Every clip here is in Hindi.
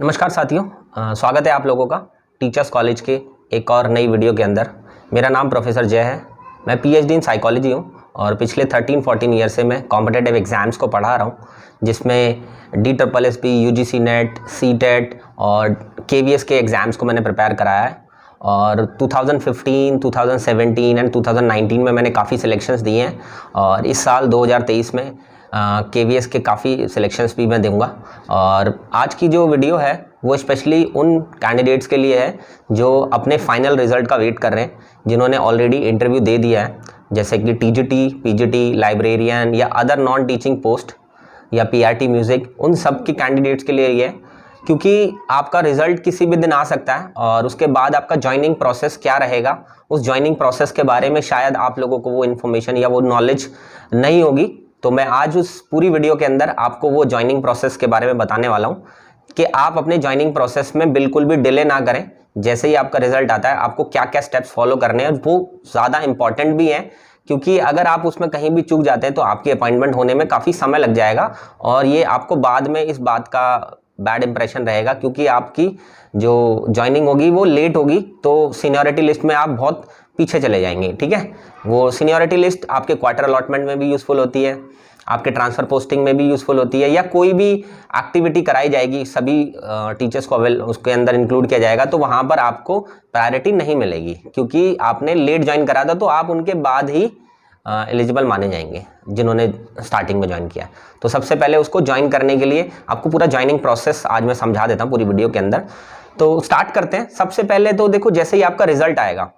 नमस्कार साथियों, स्वागत है आप लोगों का टीचर्स कॉलेज के एक और नई वीडियो के अंदर। मेरा नाम प्रोफेसर जय है। मैं पीएचडी इन साइकोलॉजी हूँ और पिछले 13-14 ईयर से मैं कॉम्पिटिटिव एग्ज़ाम्स को पढ़ा रहा हूँ, जिसमें DSSB, UGC नेट, CTET और KVS के एग्ज़ाम्स को मैंने प्रिपेयर कराया है। और 2015, 2017 एंड 2019 में मैंने काफ़ी सिलेक्शंस दिए हैं और इस साल 2023 में KVS के काफ़ी सिलेक्शंस भी मैं दूंगा। और आज की जो वीडियो है वो स्पेशली उन कैंडिडेट्स के लिए है जो अपने फाइनल रिज़ल्ट का वेट कर रहे हैं, जिन्होंने ऑलरेडी इंटरव्यू दे दिया है, जैसे कि TGT, PGT, लाइब्रेरियन या अदर नॉन टीचिंग पोस्ट या PRT म्यूज़िक। उन सब के कैंडिडेट्स के लिए ये है, क्योंकि आपका रिज़ल्ट किसी भी दिन आ सकता है और उसके बाद आपका ज्वाइनिंग प्रोसेस क्या रहेगा, उस ज्वाइनिंग प्रोसेस के बारे में शायद आप लोगों को वो इन्फॉर्मेशन या वो नॉलेज नहीं होगी। तो मैं आज उस पूरी वीडियो के अंदर आपको वो ज्वाइनिंग प्रोसेस के बारे में बताने वाला हूँ कि आप अपने ज्वाइनिंग प्रोसेस में बिल्कुल भी डिले ना करें। जैसे ही आपका रिजल्ट आता है आपको क्या क्या स्टेप्स फॉलो करने हैं, वो ज़्यादा इंपॉर्टेंट भी हैं, क्योंकि अगर आप उसमें कहीं भी चूक जाते हैं तो आपकी अपॉइंटमेंट होने में काफ़ी समय लग जाएगा और ये आपको बाद में इस बात का बैड इंप्रेशन रहेगा, क्योंकि आपकी जो ज्वाइनिंग होगी वो लेट होगी तो सीनियरिटी लिस्ट में आप बहुत पीछे चले जाएंगे। ठीक है, वो सीनियरिटी लिस्ट आपके क्वार्टर अलॉटमेंट में भी यूज़फुल होती है, आपके ट्रांसफ़र पोस्टिंग में भी यूज़फुल होती है, या कोई भी एक्टिविटी कराई जाएगी सभी टीचर्स को उसके अंदर इंक्लूड किया जाएगा तो वहाँ पर आपको प्रायोरिटी नहीं मिलेगी, क्योंकि आपने लेट ज्वाइन करा था तो आप उनके बाद ही एलिजिबल माने जाएंगे जिन्होंने स्टार्टिंग में ज्वाइन किया। तो सबसे पहले उसको ज्वाइन करने के लिए आपको पूरा ज्वाइनिंग प्रोसेस आज मैं समझा देता हूँ पूरी वीडियो के अंदर। तो स्टार्ट करते हैं। सबसे पहले तो देखो, जैसे ही आपका रिजल्ट आएगा,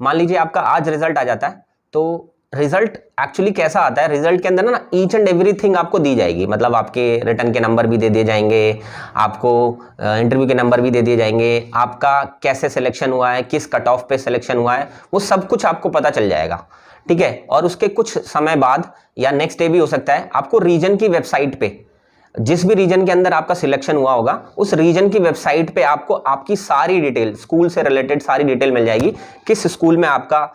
मान लीजिए आपका आज रिजल्ट आ जाता है, तो रिजल्ट एक्चुअली कैसा आता है, रिजल्ट के अंदर ना ईच एंड एवरीथिंग आपको दी जाएगी। मतलब आपके रिटर्न के नंबर भी दे दिए जाएंगे, आपको इंटरव्यू के नंबर भी दे दिए जाएंगे, आपका कैसे सिलेक्शन हुआ है, किस कट ऑफ पे सिलेक्शन हुआ है, वो सब कुछ आपको पता चल जाएगा। ठीक है, और उसके कुछ समय बाद या नेक्स्ट डे भी हो सकता है, आपको रीजन की वेबसाइट पे, जिस भी रीजन के अंदर आपका सिलेक्शन हुआ होगा उस रीजन की वेबसाइट पे आपको आपकी सारी डिटेल, स्कूल से रिलेटेड सारी डिटेल मिल जाएगी। किस स्कूल में आपको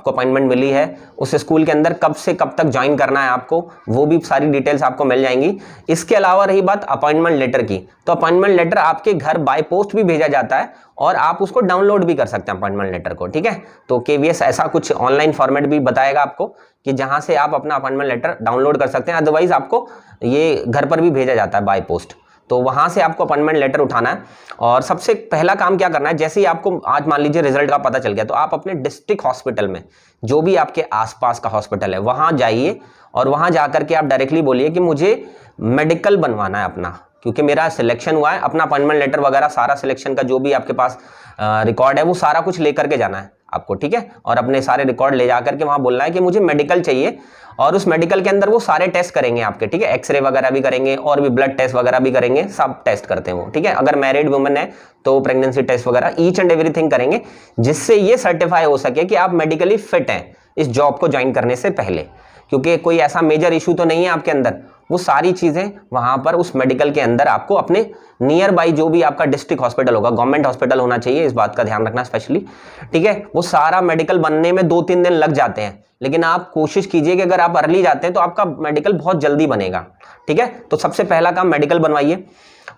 अपॉइंटमेंट मिली है, उस स्कूल के अंदर कब से कब तक ज्वाइन करना है आपको, वो भी सारी डिटेल्स आपको मिल जाएंगी। इसके अलावा रही बात अपॉइंटमेंट लेटर की, तो अपॉइंटमेंट लेटर आपके घर बाय पोस्ट भी भेजा जाता है और आप उसको डाउनलोड भी कर सकते हैं अपॉइंटमेंट लेटर को। ठीक है, तो KVS ऐसा कुछ ऑनलाइन फॉर्मेट भी बताएगा आपको कि जहां से आप अपना अपॉइंटमेंट लेटर डाउनलोड कर सकते हैं। अदरवाइज आपको ये घर पर भी भेजा जाता है बाय पोस्ट, तो वहां से आपको अपॉइंटमेंट लेटर उठाना है। और सबसे पहला काम क्या करना है, जैसे ही आपको आज मान लीजिए रिजल्ट का पता चल गया, तो आप अपने डिस्ट्रिक्ट हॉस्पिटल में, जो भी आपके आसपास का हॉस्पिटल है, वहां जाइए और वहां जाकर के आप डायरेक्टली बोलिए कि मुझे मेडिकल बनवाना है अपना, क्योंकि मेरा सिलेक्शन हुआ है। अपना अपॉइंटमेंट लेटर वगैरह सारा सिलेक्शन का जो भी आपके पास रिकॉर्ड है वो सारा कुछ लेकर के जाना है आपको। ठीक है, और अपने सारे रिकॉर्ड ले जाकर के वहां बोलना है कि मुझे मेडिकल चाहिए, और उस मेडिकल के अंदर वो सारे टेस्ट करेंगे आपके। ठीक है, एक्सरे वगैरह भी करेंगे और भी ब्लड टेस्ट वगैरह भी करेंगे, सब टेस्ट करते हैं वो। ठीक है, अगर मैरिड वुमन है तो प्रेगनेंसी टेस्ट वगैरह ईच एंड एवरीथिंग करेंगे, जिससे ये सर्टिफाई हो सके कि आप मेडिकली फिट हैं इस जॉब को ज्वाइन करने से पहले, क्योंकि कोई ऐसा मेजर इशू तो नहीं है आपके अंदर। वो सारी चीज़ें वहाँ पर उस मेडिकल के अंदर आपको अपने नियर बाई जो भी आपका डिस्ट्रिक्ट हॉस्पिटल होगा, गवर्नमेंट हॉस्पिटल होना चाहिए, इस बात का ध्यान रखना स्पेशली। ठीक है, वो सारा मेडिकल बनने में 2-3 दिन लग जाते हैं, लेकिन आप कोशिश कीजिए कि अगर आप अर्ली जाते हैं तो आपका मेडिकल बहुत जल्दी बनेगा। ठीक है, तो सबसे पहला काम मेडिकल बनवाइए।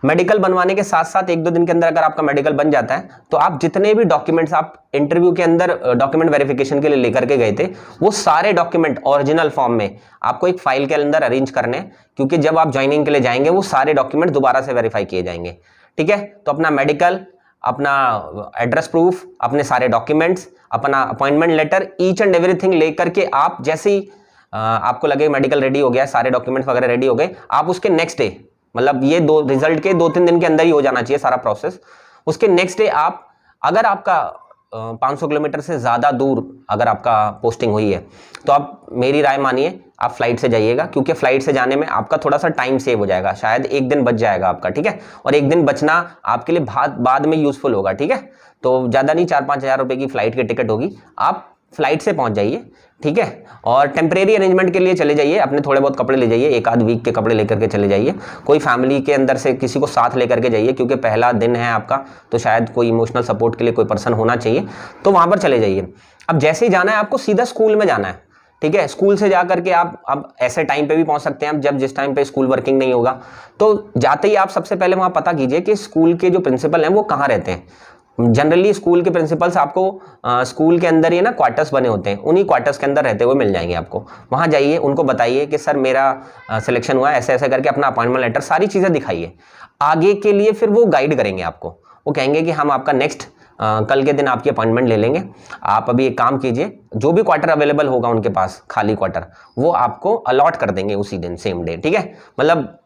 मेडिकल बनवाने के साथ साथ 1-2 दिन के अंदर अगर आपका मेडिकल बन जाता है तो आप जितने भी डॉक्यूमेंट्स आप इंटरव्यू के अंदर डॉक्यूमेंट वेरिफिकेशन के लिए लेकर के गए थे, वो सारे डॉक्यूमेंट ओरिजिनल फॉर्म में आपको एक फाइल के अंदर अरेंज करने हैं, क्योंकि जब आप ज्वाइनिंग के लिए जाएंगे वो सारे डॉक्यूमेंट दोबारा से वेरीफाई किए जाएंगे। ठीक है, तो अपना मेडिकल, अपना एड्रेस प्रूफ, अपने सारे डॉक्यूमेंट्स, अपना appointment letter, each and everything लेकर के आप जैसे ही आपको लगे मेडिकल रेडी हो गया, सारे डॉक्यूमेंट्स वगैरह रेडी हो गए, आप उसके नेक्स्ट डे, मतलब ये रिजल्ट के 2-3 दिन के अंदर ही हो जाना चाहिए सारा प्रोसेस। उसके नेक्स्ट डे आप, अगर आपका 500 किलोमीटर से ज़्यादा दूर अगर आपका पोस्टिंग हुई है तो आप मेरी राय मानिए, आप फ्लाइट से जाइएगा, क्योंकि फ्लाइट से जाने में आपका थोड़ा सा टाइम सेव हो जाएगा, शायद 1 दिन बच जाएगा आपका। ठीक है, और 1 दिन बचना आपके लिए बाद में यूजफुल होगा। ठीक है, तो ज़्यादा नहीं, 4-5 हज़ार रुपये की फ्लाइट की टिकट होगी, आप फ्लाइट से पहुंच जाइए। ठीक है, और टेम्परेरी अरेंजमेंट के लिए चले जाइए, अपने थोड़े बहुत कपड़े ले जाइए, 1-आध वीक के कपड़े लेकर के चले जाइए। कोई फैमिली के अंदर से किसी को साथ लेकर के जाइए, क्योंकि पहला दिन है आपका, तो शायद कोई इमोशनल सपोर्ट के लिए कोई पर्सन होना चाहिए, तो वहां पर चले जाइए। अब जैसे ही जाना है आपको सीधा स्कूल में जाना है। ठीक है। स्कूल से जा करके आप अब ऐसे टाइम पे भी पहुंच सकते हैं जब जिस टाइम पे स्कूल वर्किंग नहीं होगा। तो जाते ही आप सबसे पहले वहां पता कीजिए कि स्कूल के जो प्रिंसिपल हैं वो कहाँ रहते हैं। जनरली स्कूल के प्रिंसिपल्स आपको स्कूल के अंदर ही ना क्वार्टर्स बने होते हैं, उन्हीं क्वार्टर्स के अंदर रहते हुए मिल जाएंगे आपको। वहां जाइए, उनको बताइए कि सर मेरा सिलेक्शन हुआ, ऐसे ऐसे करके अपना अपॉइंटमेंट लेटर सारी चीज़ें दिखाइए। आगे के लिए फिर वो गाइड करेंगे आपको, वो कहेंगे कि हम आपका नेक्स्ट कल के दिन आपकी अपॉइंटमेंट ले लेंगे, आप अभी एक काम कीजिए, जो भी क्वार्टर अवेलेबल होगा उनके पास खाली क्वार्टर वो आपको अलॉट कर देंगे उसी दिन, सेम डे। ठीक है, मतलब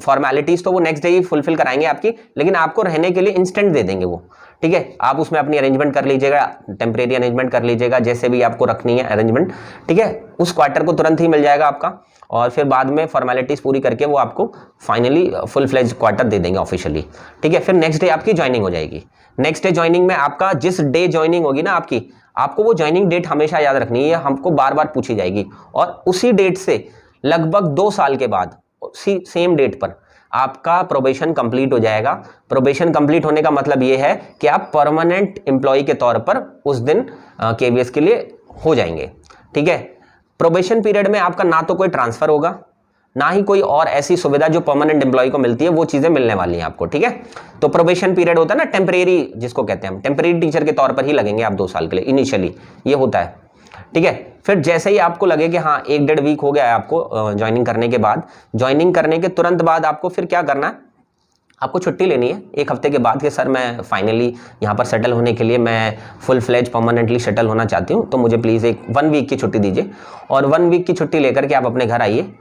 फॉर्मेलिटीज तो वो नेक्स्ट डे ही फुलफिल कराएंगे आपकी, लेकिन आपको रहने के लिए इंस्टेंट दे देंगे वो। ठीक है, आप उसमें अपनी अरेंजमेंट कर लीजिएगा, टेम्परेरी अरेंजमेंट कर लीजिएगा, जैसे भी आपको रखनी है अरेंजमेंट। ठीक है, उस क्वार्टर को तुरंत ही मिल जाएगा आपका, और फिर बाद में फॉर्मेलिटीज पूरी करके वो आपको फाइनली फुल फ्लेज क्वार्टर दे देंगे ऑफिशियली। ठीक है, फिर नेक्स्ट डे आपकी ज्वाइनिंग हो जाएगी। नेक्स्ट डे ज्वाइनिंग में आपका जिस डे ज्वाइनिंग होगी ना आपकी, आपको वो ज्वाइनिंग डेट हमेशा याद रखनी है, हमको बार बार पूछी जाएगी। और उसी डेट से लगभग 2 साल के बाद उसी सेम डेट पर आपका प्रोबेशन कंप्लीट हो जाएगा। प्रोबेशन कंप्लीट होने का मतलब ये है कि आप परमानेंट एम्प्लॉय के तौर पर उस दिन केवीएस के लिए हो जाएंगे। ठीक है, प्रोबेशन पीरियड में आपका ना तो कोई ट्रांसफर होगा, ना ही कोई और ऐसी सुविधा जो परमानेंट एम्प्लॉय को मिलती है, वो चीजें मिलने वाली हैं आपको। ठीक है, तो प्रोबेशन पीरियड होता है ना टेम्परेरी, जिसको कहते हैं हम, टेम्परेरी टीचर के तौर पर ही लगेंगे आप 2 साल के लिए इनिशियली, ये होता है। ठीक है, फिर जैसे ही आपको लगे कि हाँ 1-1.5 वीक हो गया है आपको ज्वाइनिंग करने के बाद, ज्वाइनिंग करने के तुरंत बाद आपको फिर क्या करना है, आपको छुट्टी लेनी है 1 हफ्ते के बाद कि सर मैं फाइनली यहाँ पर सेटल होने के लिए मैं फुल फ्लेज परमानेंटली सेटल होना चाहती हूँ, तो मुझे प्लीज़ 1 वीक की छुट्टी दीजिए। और 1 वीक की छुट्टी लेकर के आप अपने घर आइए।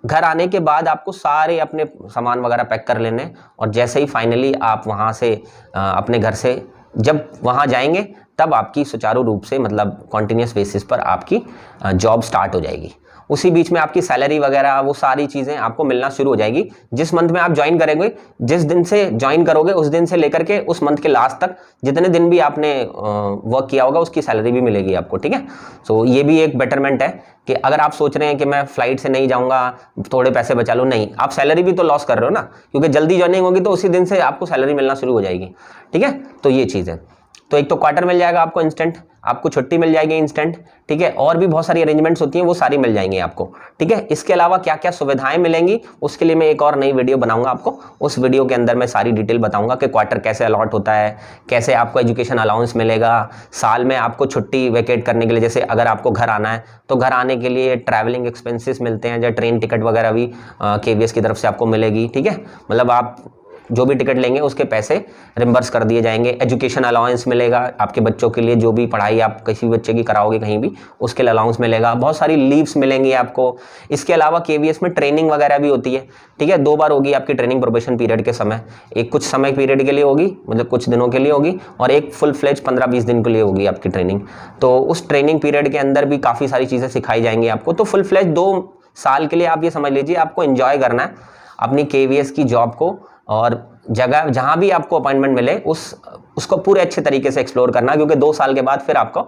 घर आने के बाद आपको सारे अपने सामान वगैरह पैक कर लेने, और जैसे ही फाइनली आप वहाँ से अपने घर से जब वहाँ जाएंगे तब आपकी सुचारू रूप से, मतलब कॉन्टिन्यूस बेसिस पर आपकी जॉब स्टार्ट हो जाएगी। उसी बीच में आपकी सैलरी वगैरह वो सारी चीज़ें आपको मिलना शुरू हो जाएगी। जिस मंथ में आप ज्वाइन करेंगे, जिस दिन से ज्वाइन करोगे उस दिन से लेकर के उस मंथ के लास्ट तक जितने दिन भी आपने वर्क किया होगा उसकी सैलरी भी मिलेगी आपको। ठीक है, सो ये भी एक बेटरमेंट है कि अगर आप सोच रहे हैं कि मैं फ्लाइट से नहीं जाऊंगा, थोड़े पैसे बचा लूँ, नहीं, आप सैलरी भी तो लॉस कर रहे हो ना, क्योंकि जल्दी ज्वाइनिंग होगी तो उसी दिन से आपको सैलरी मिलना शुरू हो जाएगी। ठीक है, तो ये चीज़ है। तो एक तो क्वार्टर मिल जाएगा आपको इंस्टेंट, आपको छुट्टी मिल जाएगी इंस्टेंट। ठीक है, और भी बहुत सारी अरेंजमेंट्स होती हैं, वो सारी मिल जाएंगी आपको। ठीक है, इसके अलावा क्या क्या सुविधाएं मिलेंगी उसके लिए मैं एक और नई वीडियो बनाऊंगा आपको। उस वीडियो के अंदर मैं सारी डिटेल बताऊंगा कि क्वार्टर कैसे अलॉट होता है, कैसे आपको एजुकेशन अलाउंस मिलेगा, साल में आपको छुट्टी वेकेट करने के लिए, जैसे अगर आपको घर आना है तो घर आने के लिए ट्रैवलिंग एक्सपेंसेस मिलते हैं, जैसे ट्रेन टिकट वगैरह भी केवीएस की तरफ से आपको मिलेगी। ठीक है, मतलब आप जो भी टिकट लेंगे उसके पैसे रिम्बर्स कर दिए जाएंगे। एजुकेशन अलाउंस मिलेगा आपके बच्चों के लिए, जो भी पढ़ाई आप किसी भी बच्चे की कराओगे कहीं भी, उसके लिए अलाउंस मिलेगा। बहुत सारी लीव्स मिलेंगी आपको। इसके अलावा केवीएस में ट्रेनिंग वगैरह भी होती है। ठीक है, 2 बार होगी आपकी ट्रेनिंग प्रोबेशन पीरियड के समय, एक कुछ समय पीरियड के लिए होगी, मतलब कुछ दिनों के लिए होगी, और एक फुल फ्लेज 15-20 दिन के लिए होगी आपकी ट्रेनिंग। तो उस ट्रेनिंग पीरियड के अंदर भी काफ़ी सारी चीज़ें सिखाई जाएंगी आपको। तो फुल फ्लेज 2 साल के लिए आप ये समझ लीजिए आपको एंजॉय करना है अपनी केवीएस की जॉब को, और जगह जहां भी आपको अपॉइंटमेंट मिले उसको पूरे अच्छे तरीके से एक्सप्लोर करना, क्योंकि 2 साल के बाद फिर आपको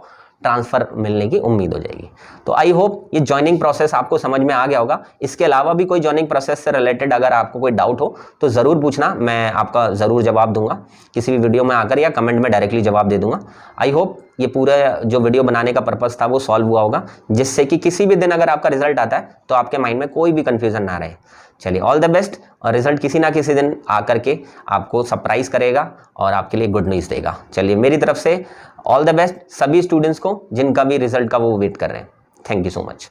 ट्रांसफर मिलने की उम्मीद हो जाएगी। तो आई होप ये ज्वाइनिंग प्रोसेस आपको समझ में आ गया होगा। इसके अलावा भी कोई ज्वाइनिंग प्रोसेस से रिलेटेड अगर आपको कोई डाउट हो तो ज़रूर पूछना, मैं आपका ज़रूर जवाब दूंगा किसी भी वीडियो में आकर, या कमेंट में डायरेक्टली जवाब दे दूंगा। आई होप ये पूरा जो वीडियो बनाने का पर्पस था वो सॉल्व हुआ होगा, जिससे कि किसी भी दिन अगर आपका रिजल्ट आता है तो आपके माइंड में कोई भी कंफ्यूजन ना रहे। चलिए, ऑल द बेस्ट, और रिजल्ट किसी ना किसी दिन आकर के आपको सरप्राइज करेगा और आपके लिए गुड न्यूज़ देगा। चलिए, मेरी तरफ से ऑल द बेस्ट सभी स्टूडेंट्स को जिनका भी रिजल्ट का वो वेट कर रहे हैं। Thank you so much.